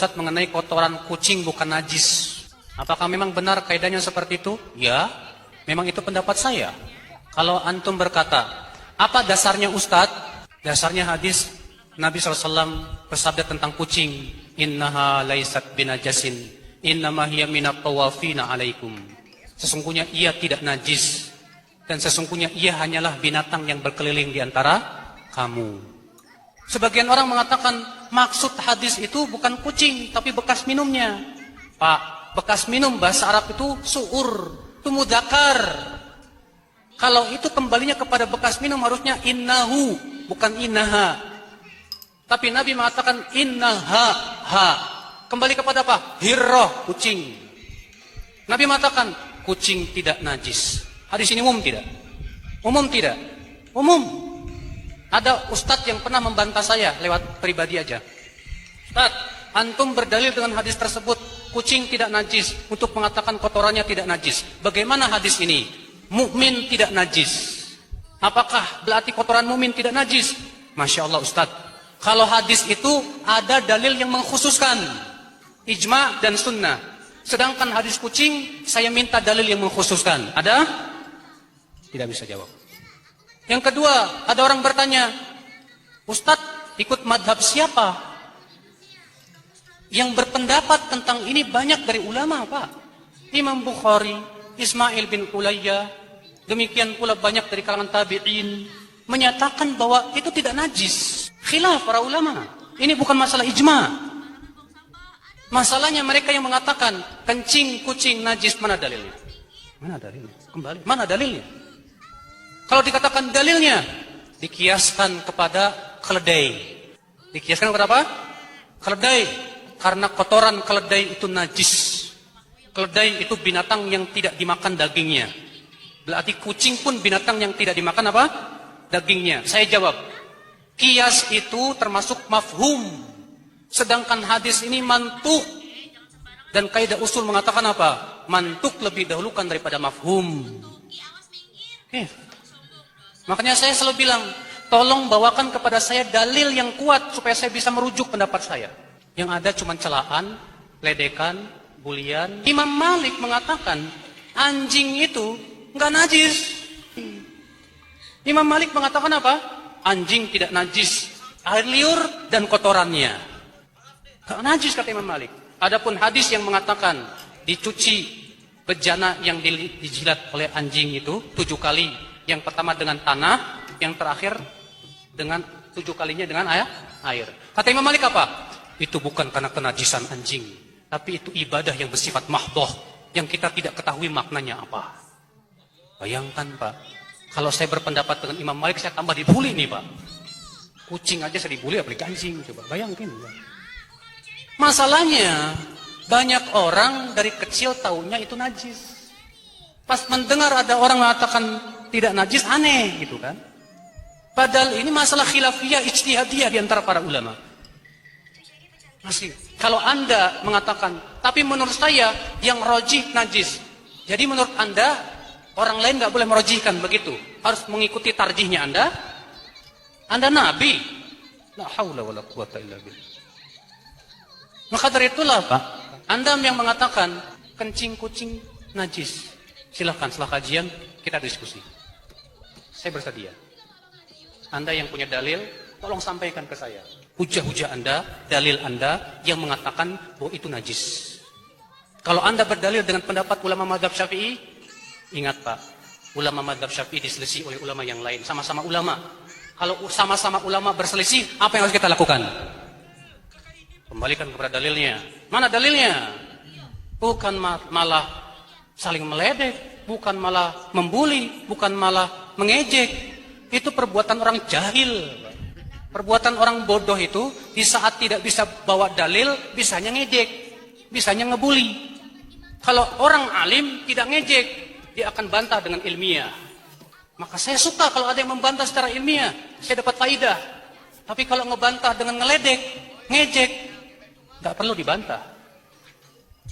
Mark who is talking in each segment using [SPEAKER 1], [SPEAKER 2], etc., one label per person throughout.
[SPEAKER 1] Ustaz, mengenai kotoran kucing bukan najis. Apakah memang benar kaidahnya seperti itu? Ya, memang itu pendapat saya. Kalau antum berkata, apa dasarnya Ustadz? Dasarnya hadis Nabi SAW bersabda tentang kucing. Innaha laisat binajasin, innama hiya minat tawafina alaikum. Sesungguhnya ia tidak najis. Dan sesungguhnya ia hanyalah binatang yang berkeliling di antara kamu. Sebagian orang mengatakan maksud hadis itu bukan kucing, tapi bekas minumnya. Pak, bekas minum bahasa Arab itu su'ur, itu mudzakkar. Kalau itu kembalinya kepada bekas minum harusnya innahu, bukan innaha. Tapi Nabi mengatakan innaha, ha. Kembali kepada apa? Hirrah, kucing. Nabi mengatakan kucing tidak najis. Hadis ini umum tidak? Umum tidak? Umum. Ada ustadz yang pernah membantah saya lewat pribadi aja. Ustadz, antum berdalil dengan hadis tersebut, kucing tidak najis, untuk mengatakan kotorannya tidak najis. Bagaimana hadis ini? Mukmin tidak najis. Apakah berarti kotoran mukmin tidak najis? Masya Allah ustadz, kalau hadis itu ada dalil yang mengkhususkan ijma dan sunnah. Sedangkan hadis kucing, saya minta dalil yang mengkhususkan. Ada? Tidak bisa jawab. Yang kedua, ada orang bertanya, Ustadz ikut madhab siapa? Yang berpendapat tentang ini banyak dari ulama, Pak. Imam Bukhari, Ismail bin Ulayya, demikian pula banyak dari kalangan tabi'in, menyatakan bahwa itu tidak najis. Khilaf para ulama. Ini bukan masalah ijma. Masalahnya mereka yang mengatakan kencing kucing najis, mana dalilnya? Mana dalilnya? Kembali, mana dalilnya? Kalau dikatakan dalilnya, dikiaskan kepada keledai. Dikiaskan kepada apa? Keledai. Karena kotoran keledai itu najis. Keledai itu binatang yang tidak dimakan dagingnya. Berarti kucing pun binatang yang tidak dimakan apa? Dagingnya. Saya jawab, kias itu termasuk mafhum. Sedangkan hadis ini mantuk. Dan kaidah usul mengatakan apa? Mantuk lebih dahulukan daripada mafhum. Makanya saya selalu bilang, tolong bawakan kepada saya dalil yang kuat supaya saya bisa merujuk pendapat saya. Yang ada cuma celaan, ledekan, bulian. Imam Malik mengatakan anjing itu nggak najis. Imam Malik mengatakan apa? Anjing tidak najis, air liur dan kotorannya. Nggak najis kata Imam Malik. Adapun hadis yang mengatakan dicuci bejana yang dijilat oleh anjing itu 7 kali. Yang pertama dengan tanah, yang terakhir dengan 7 kalinya dengan air. Kata Imam Malik apa? Itu bukan karena kenajisan anjing, tapi itu ibadah yang bersifat mahdoh, yang kita tidak ketahui maknanya apa. Bayangkan Pak, kalau saya berpendapat dengan Imam Malik, saya tambah dibully nih Pak. Kucing aja saya dibully, apalagi anjing. Coba bayangkan. Masalahnya, banyak orang dari kecil taunya itu najis. Pas mendengar ada orang mengatakan tidak najis, aneh gitu kan. Padahal ini masalah khilafiyah, ijtihadiyah di antara para ulama. Masih, kalau Anda mengatakan, tapi menurut saya yang rojih najis. Jadi menurut Anda, orang lain nggak boleh merojihkan begitu. Harus mengikuti tarjihnya Anda. Anda Nabi. La haula wala quwata illa billah. Maka dari itulah Pak, Anda yang mengatakan kencing kucing najis. Silahkan setelah kajian kita diskusi. Saya bersedia. Anda yang punya dalil, tolong sampaikan ke saya. Hujah-hujah Anda, dalil Anda yang mengatakan bahwa itu najis. Kalau Anda berdalil dengan pendapat ulama mazhab Syafi'i, ingat Pak, ulama mazhab Syafi'i diselisih oleh ulama yang lain. Sama-sama ulama. Kalau sama-sama ulama berselisih, apa yang harus kita lakukan? Kembalikan kepada dalilnya. Mana dalilnya? Bukan malah saling meledek, bukan malah membuli, bukan malah mengejek. Itu perbuatan orang jahil. Perbuatan orang bodoh itu di saat tidak bisa bawa dalil, bisanya ngejek, bisanya ngebuli. Kalau orang alim tidak ngejek, dia akan bantah dengan ilmiah. Maka saya suka kalau ada yang membantah secara ilmiah, saya dapat faidah. Tapi kalau ngebantah dengan ngeledek, ngejek, nggak perlu dibantah.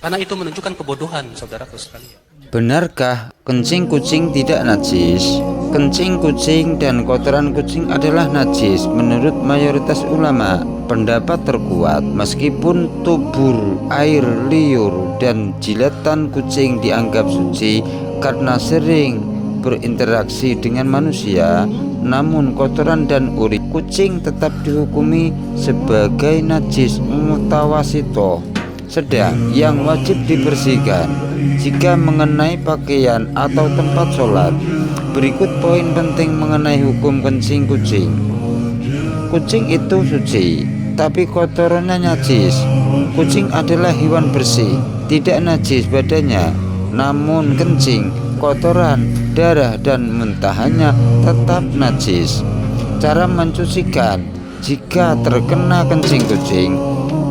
[SPEAKER 1] Karena itu menunjukkan kebodohan, saudaraku sekalian.
[SPEAKER 2] Benarkah kencing kucing tidak najis? Kencing kucing dan kotoran kucing adalah najis menurut mayoritas ulama. pendapat terkuat, meskipun tubuh, air liur, dan jilatan kucing dianggap suci karena sering berinteraksi dengan manusia, namun kotoran dan urin kucing tetap dihukumi sebagai najis mutawasito, sedang yang wajib dibersihkan jika mengenai pakaian atau tempat sholat. Berikut poin penting mengenai hukum kencing kucing. Kucing itu suci, tapi kotorannya najis. Kucing adalah hewan bersih, tidak najis badannya, namun kencing, kotoran, darah, dan muntahannya tetap najis. Cara mencucikan: jika terkena kencing kucing,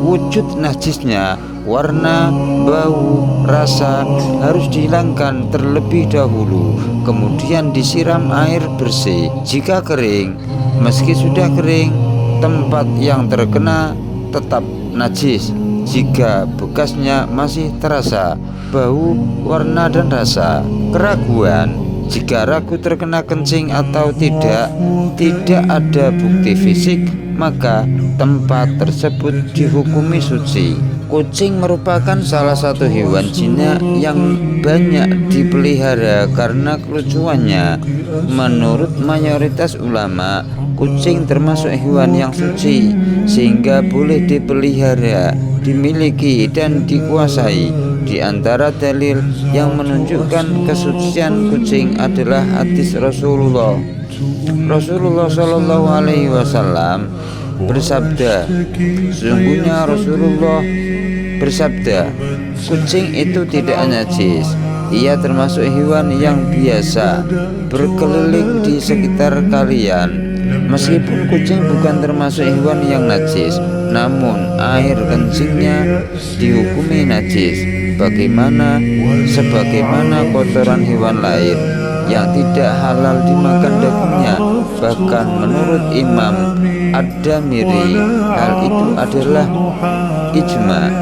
[SPEAKER 2] wujud najisnya, warna, bau, rasa harus dihilangkan terlebih dahulu, kemudian disiram air bersih. Jika kering, meski sudah kering, tempat yang terkena tetap najis. Jika bekasnya masih terasa bau, warna, dan rasa. Keraguan: jika ragu terkena kencing atau tidak ada bukti fisik, maka tempat tersebut dihukumi suci. Kucing merupakan salah satu hewan jinak yang banyak dipelihara karena kelucuannya. Menurut mayoritas ulama, kucing termasuk hewan yang suci, sehingga boleh dipelihara, dimiliki, dan dikuasai. Di antara dalil yang menunjukkan kesucian kucing adalah hadis Rasulullah Shallallahu Alaihi Wasallam bersabda, sesungguhnya Rasulullah bersabda, kucing itu tidak najis. Ia termasuk hewan yang biasa berkeliling di sekitar kalian. Meskipun kucing bukan termasuk hewan yang najis, namun air kencingnya dihukumi najis. Sebagaimana kotoran hewan lain yang tidak halal dimakan dagingnya. Bahkan menurut Imam Ad-Damiri, hal itu adalah ijma,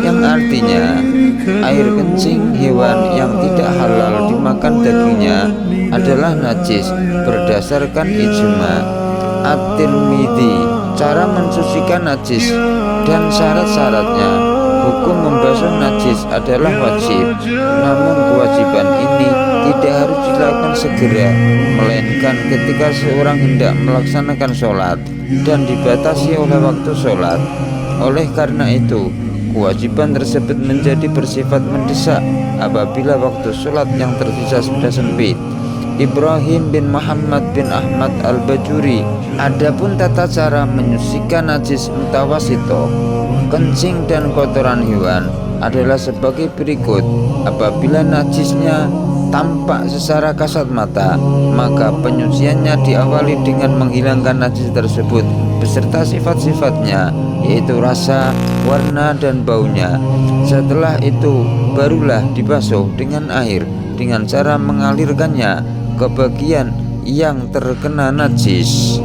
[SPEAKER 2] yang artinya air kencing hewan yang tidak halal dimakan dagingnya adalah najis berdasarkan ijma. At-Tirmidzi. Cara mensucikan najis dan syarat-syaratnya. Hukum membasuh najis adalah wajib, namun kewajiban ini tidak harus dilakukan segera, melainkan ketika seorang hendak melaksanakan sholat dan dibatasi oleh waktu sholat. Oleh karena itu, kewajiban tersebut menjadi bersifat mendesak apabila waktu sholat yang tersisa sudah sempit. Ibrahim bin Muhammad bin Ahmad Al-Bajuri. Adapun tata cara menyucikan najis mutawasito, kencing dan kotoran hewan adalah sebagai berikut. Apabila najisnya tampak secara kasat mata, maka penyuciannya diawali dengan menghilangkan najis tersebut beserta sifat-sifatnya, yaitu rasa, warna, dan baunya. Setelah itu barulah dibasuh dengan air dengan cara mengalirkannya ke bagian yang terkena najis.